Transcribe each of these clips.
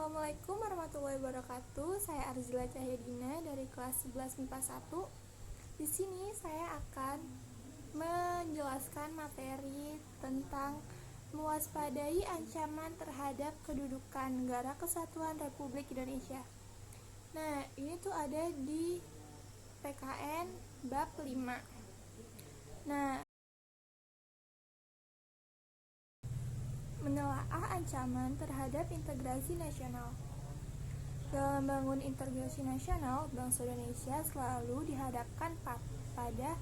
Assalamualaikum warahmatullahi wabarakatuh. Saya Arzila Cahyadina dari kelas 11 MIPA 1. Di sini saya akan menjelaskan materi tentang mewaspadai ancaman terhadap kedudukan Negara Kesatuan Republik Indonesia. Nah, ini tuh ada di PKN bab 5. Nah, menelaah ancaman terhadap integrasi nasional. Dalam membangun integrasi nasional, bangsa Indonesia selalu dihadapkan pada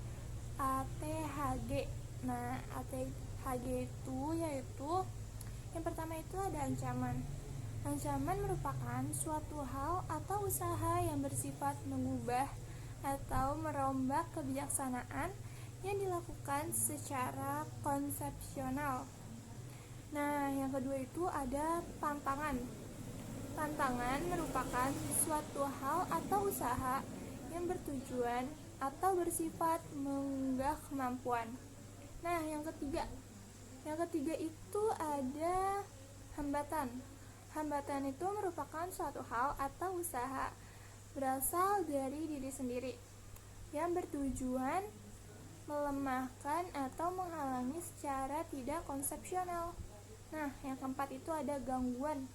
ATHG. Nah, ATHG itu yaitu yang pertama itu ada ancaman. Ancaman merupakan suatu hal atau usaha yang bersifat mengubah atau merombak kebijaksanaan yang dilakukan secara konsepsional. Nah, yang kedua itu ada tantangan. Tantangan merupakan suatu hal atau usaha yang bertujuan atau bersifat mengunggah kemampuan. Nah, yang ketiga itu ada hambatan. Hambatan itu merupakan suatu hal atau usaha berasal dari diri sendiri yang bertujuan melemahkan atau menghalangi secara tidak konsepsional. Nah, yang keempat itu ada gangguan.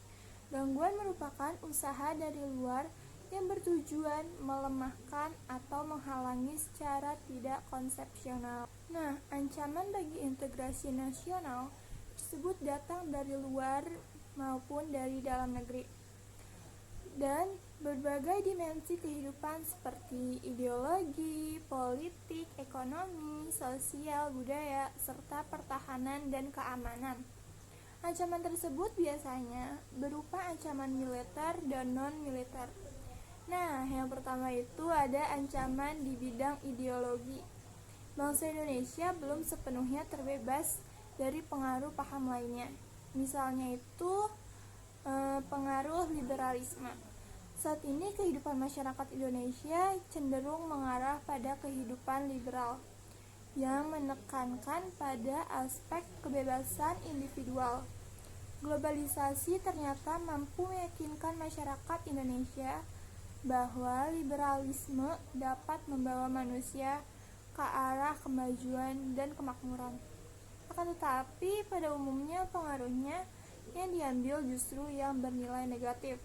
Gangguan merupakan usaha dari luar yang bertujuan melemahkan atau menghalangi secara tidak konsepsional. Nah, ancaman bagi integrasi nasional tersebut datang dari luar maupun dari dalam negeri. Dan berbagai dimensi kehidupan seperti ideologi, politik, ekonomi, sosial, budaya, serta pertahanan dan keamanan. Ancaman tersebut biasanya berupa ancaman militer dan non-militer. Nah, yang pertama itu ada ancaman di bidang ideologi. Bangsa Indonesia belum sepenuhnya terbebas dari pengaruh paham lainnya. Misalnya itu pengaruh liberalisme. Saat ini kehidupan masyarakat Indonesia cenderung mengarah pada kehidupan liberal yang menekankan pada aspek kebebasan individual. Globalisasi ternyata mampu meyakinkan masyarakat Indonesia bahwa liberalisme dapat membawa manusia ke arah kemajuan dan kemakmuran. Akan tetapi pada umumnya pengaruhnya yang diambil justru yang bernilai negatif.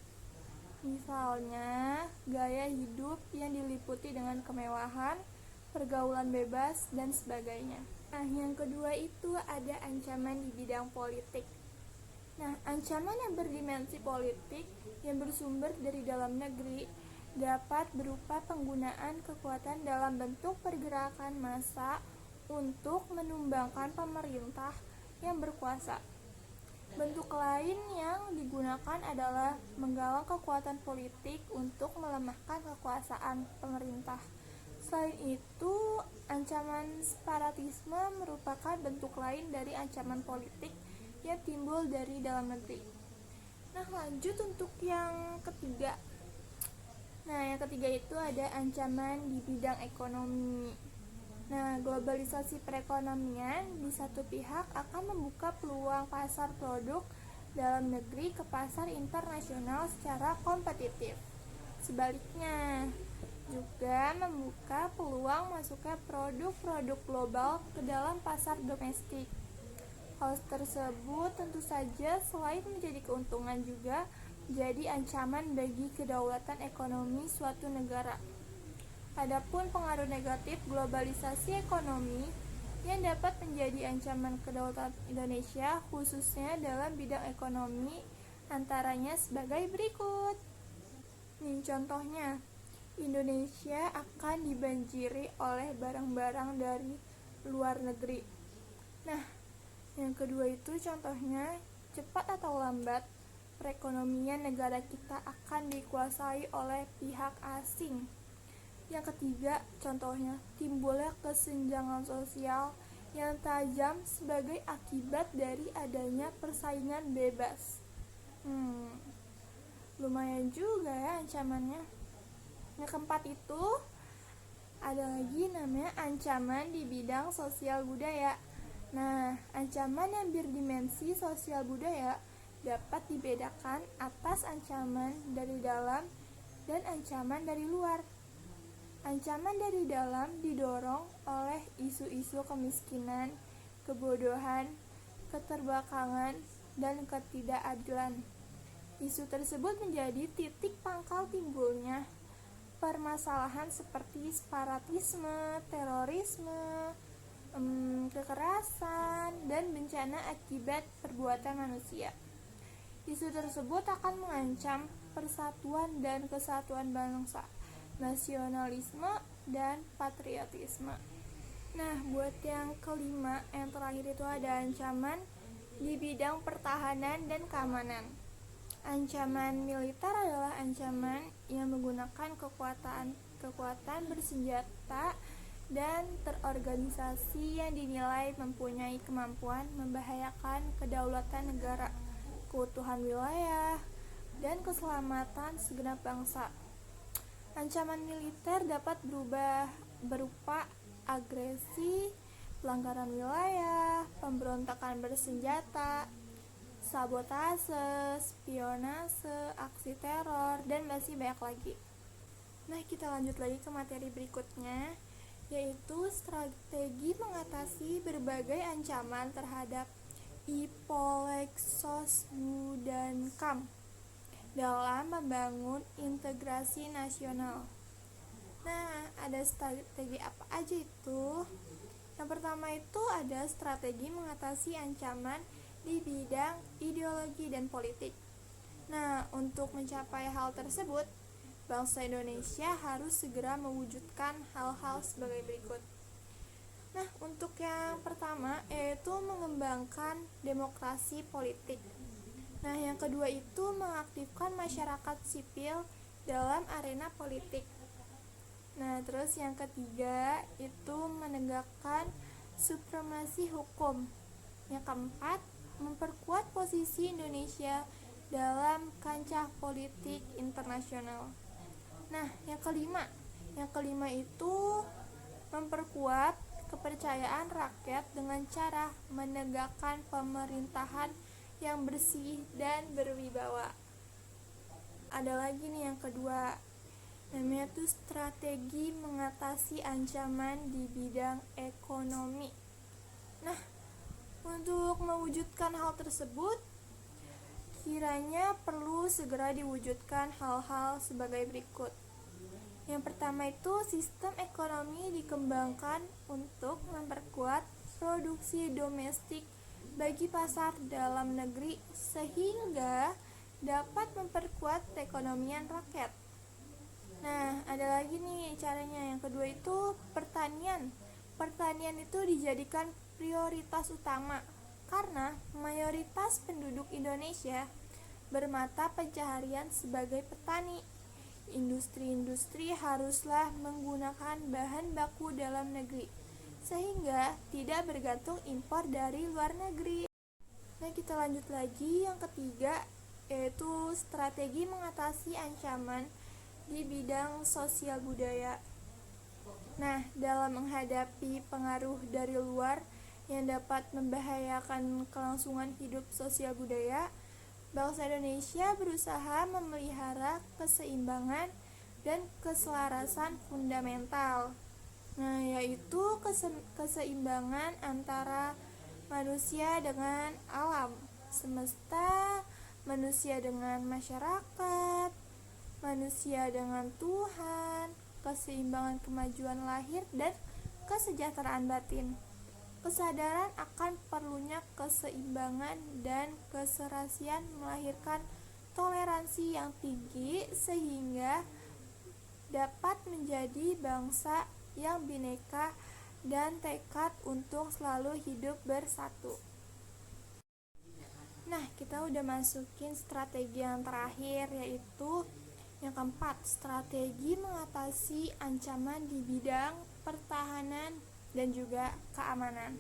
Misalnya, gaya hidup yang diliputi dengan kemewahan, pergaulan bebas, dan sebagainya. Nah, yang kedua itu ada ancaman di bidang politik. Nah, ancaman yang berdimensi politik yang bersumber dari dalam negeri dapat berupa penggunaan kekuatan dalam bentuk pergerakan massa untuk menumbangkan pemerintah yang berkuasa. Bentuk lain yang digunakan adalah menggalang kekuatan politik untuk melemahkan kekuasaan pemerintah. Selain itu, ancaman separatisme merupakan bentuk lain dari ancaman politik yang timbul dari dalam negeri. Nah, lanjut untuk yang ketiga. Nah, yang ketiga itu ada ancaman di bidang ekonomi. Nah, globalisasi perekonomian di satu pihak akan membuka peluang pasar produk dalam negeri ke pasar internasional secara kompetitif. Sebaliknya, juga membuka peluang masuknya produk-produk global ke dalam pasar domestik. Hal tersebut tentu saja selain menjadi keuntungan juga menjadi ancaman bagi kedaulatan ekonomi suatu negara. Adapun pengaruh negatif globalisasi ekonomi yang dapat menjadi ancaman kedaulatan Indonesia khususnya dalam bidang ekonomi antaranya sebagai berikut. Nih contohnya, Indonesia akan dibanjiri oleh barang-barang dari luar negeri. Nah, yang kedua itu contohnya, cepat atau lambat perekonomian negara kita akan dikuasai oleh pihak asing. Yang ketiga, contohnya, timbulnya kesenjangan sosial yang tajam sebagai akibat dari adanya persaingan bebas. Lumayan juga ya ancamannya. Yang keempat itu ada lagi namanya ancaman di bidang sosial budaya. Nah, ancaman yang berdimensi sosial budaya dapat dibedakan atas ancaman dari dalam dan ancaman dari luar. Ancaman dari dalam didorong oleh isu-isu kemiskinan, kebodohan, keterbelakangan, dan ketidakadilan. Isu tersebut menjadi titik pangkal timbulnya permasalahan seperti separatisme, terorisme, kekerasan, dan bencana akibat perbuatan manusia. Isu tersebut akan mengancam persatuan dan kesatuan bangsa, nasionalisme, dan patriotisme. Nah, buat yang kelima, yang terakhir itu ada ancaman di bidang pertahanan dan keamanan. Ancaman militer adalah ancaman yang menggunakan kekuatan bersenjata dan terorganisasi yang dinilai mempunyai kemampuan membahayakan kedaulatan negara, keutuhan wilayah, dan keselamatan segenap bangsa. Ancaman militer dapat berupa agresi, pelanggaran wilayah, pemberontakan bersenjata, sabotase, spionase, aksi teror, dan masih banyak lagi. Nah, kita lanjut lagi ke materi berikutnya, yaitu strategi mengatasi berbagai ancaman terhadap Ipolexos-Bu dan KAM dalam membangun integrasi nasional. Nah, ada strategi apa aja itu? Yang pertama itu ada strategi mengatasi ancaman di bidang ideologi dan politik. Nah, untuk mencapai hal tersebut, bangsa Indonesia harus segera mewujudkan hal-hal sebagai berikut. Nah, untuk yang pertama yaitu mengembangkan demokrasi politik. Nah, yang kedua itu mengaktifkan masyarakat sipil dalam arena politik. Nah, terus yang ketiga itu menegakkan supremasi hukum. Yang keempat, memperkuat posisi Indonesia dalam kancah politik internasional. Nah, yang kelima itu memperkuat kepercayaan rakyat dengan cara menegakkan pemerintahan yang bersih dan berwibawa. Ada lagi nih yang kedua, namanya tuh strategi mengatasi ancaman di bidang ekonomi. Nah, untuk mewujudkan hal tersebut, kiranya perlu segera diwujudkan hal-hal sebagai berikut. Yang pertama itu sistem ekonomi dikembangkan untuk memperkuat produksi domestik bagi pasar dalam negeri sehingga dapat memperkuat perekonomian rakyat. Nah, ada lagi nih caranya. Yang kedua itu pertanian. Pertanian itu dijadikan prioritas utama karena mayoritas penduduk Indonesia bermata pencaharian sebagai petani. Industri-industri haruslah menggunakan bahan baku dalam negeri sehingga tidak bergantung impor dari luar negeri. Nah, kita lanjut lagi yang ketiga, yaitu strategi mengatasi ancaman di bidang sosial budaya. Nah, dalam menghadapi pengaruh dari luar yang dapat membahayakan kelangsungan hidup sosial budaya, bangsa Indonesia berusaha memelihara keseimbangan dan keselarasan fundamental. Nah, yaitu keseimbangan antara manusia dengan alam semesta, manusia dengan masyarakat, manusia dengan Tuhan, keseimbangan kemajuan lahir dan kesejahteraan batin. Kesadaran akan perlunya keseimbangan dan keserasian melahirkan toleransi yang tinggi sehingga dapat menjadi bangsa yang bineka dan tekad untuk selalu hidup bersatu. Nah, kita udah masukin strategi yang terakhir, yaitu yang keempat, strategi mengatasi ancaman di bidang pertahanan dan juga keamanan.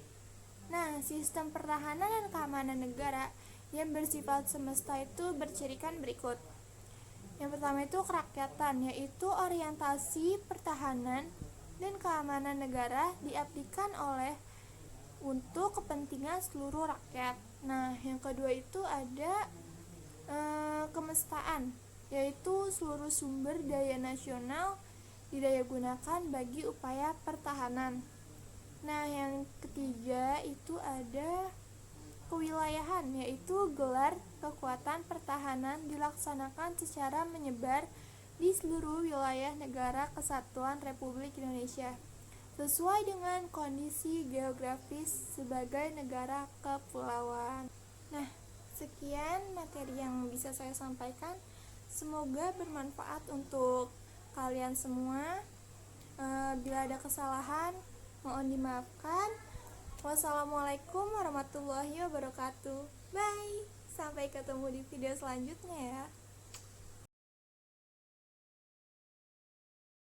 Nah, sistem pertahanan dan keamanan negara yang bersifat semesta itu bercirikan berikut. Yang pertama itu kerakyatan, yaitu orientasi pertahanan dan keamanan negara diabdikan oleh untuk kepentingan seluruh rakyat. Nah, yang kedua itu ada kesemestaan, yaitu seluruh sumber daya nasional didayagunakan bagi upaya pertahanan. Nah, yang ketiga itu ada kewilayahan, yaitu gelar kekuatan pertahanan dilaksanakan secara menyebar di seluruh wilayah negara kesatuan Republik Indonesia sesuai dengan kondisi geografis sebagai negara kepulauan. Nah, sekian materi yang bisa saya sampaikan. Semoga bermanfaat untuk kalian semua. Bila ada kesalahan, mohon dimaafkan. Wassalamualaikum warahmatullahi wabarakatuh. Bye. Sampai ketemu di video selanjutnya ya.